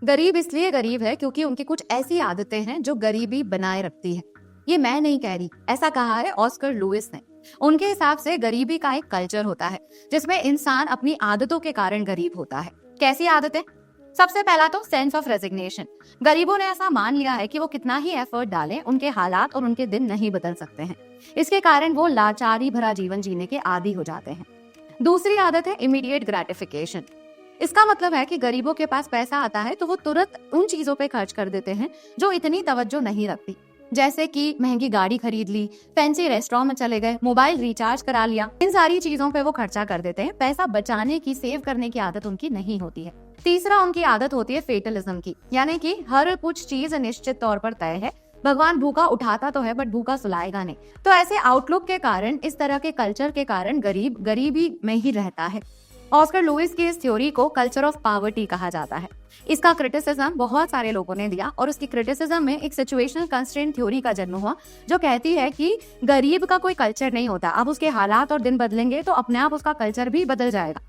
गरीब इसलिए गरीब है क्योंकि उनकी कुछ ऐसी आदतें हैं जो गरीबी बनाए रखती है। ये मैं नहीं कह रही, ऐसा कहा है ऑस्कर लुइस ने। उनके हिसाब से गरीबी का एक कल्चर होता है जिसमें इंसान अपनी आदतों के कारण गरीब होता है। कैसी आदतें? सबसे पहला तो सेंस ऑफ रेजिग्नेशन। गरीबों ने ऐसा मान लिया है कि वो कितना ही एफर्ट डालें, उनके हालात और उनके दिन नहीं बदल सकते हैं। इसके कारण वो लाचारी भरा जीवन जीने के आदी हो जाते हैं। दूसरी आदत है इमीडिएट ग्रेटिफिकेशन। इसका मतलब है कि गरीबों के पास पैसा आता है तो वो तुरंत उन चीजों पे खर्च कर देते हैं जो इतनी तवज्जो नहीं रखती, जैसे कि महंगी गाड़ी खरीद ली, फैंसी रेस्टोरेंट में चले गए, मोबाइल रिचार्ज करा लिया। इन सारी चीजों पे वो खर्चा कर देते हैं। पैसा बचाने की, सेव करने की आदत उनकी नहीं होती है। तीसरा उनकी आदत होती है फेटलिज्म की, यानी कि हर कुछ चीज निश्चित तौर पर तय है। भगवान भूखा उठाता तो है बट भूखा सुलाएगा नहीं। तो ऐसे आउटलुक के कारण, इस तरह के कल्चर के कारण गरीब गरीबी में ही रहता है। ऑस्कर लुइस की इस थ्योरी को कल्चर ऑफ पॉवर्टी कहा जाता है। इसका क्रिटिसिज्म बहुत सारे लोगों ने दिया और उसकी क्रिटिसिज्म में एक सिचुएशनल कंस्ट्रेंट थ्योरी का जन्म हुआ, जो कहती है कि गरीब का कोई कल्चर नहीं होता, अब उसके हालात और दिन बदलेंगे तो अपने आप उसका कल्चर भी बदल जाएगा।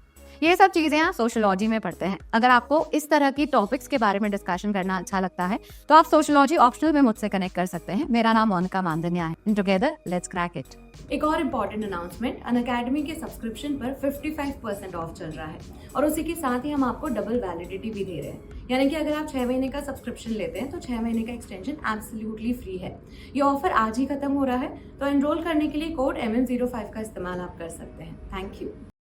ये सब चीजें आप सोशियोलॉजी में पढ़ते हैं। अगर आपको इस तरह की टॉपिक्स के बारे में डिस्कशन करना अच्छा लगता है तो आप सोशियोलॉजी ऑप्शनल में मुझसे कनेक्ट कर सकते हैं। मेरा नाम मोनिका मानधनिया है। Together let's crack it. एक और इम्पॉर्टेंट अनाउंसमेंट, अनअकैडमी के सब्सक्रिप्शन पर 55% ऑफ चल रहा है और उसी के साथ ही हम आपको डबल वैलिडिटी भी दे रहे हैं। यानी कि अगर आप 6 महीने का सब्सक्रिप्शन लेते हैं तो 6 महीने का एक्सटेंशन एब्सोल्युटली फ्री है। ये ऑफर आज ही खत्म हो रहा है, तो एनरोल करने के लिए कोड MM05 का इस्तेमाल आप कर सकते हैं। Thank you.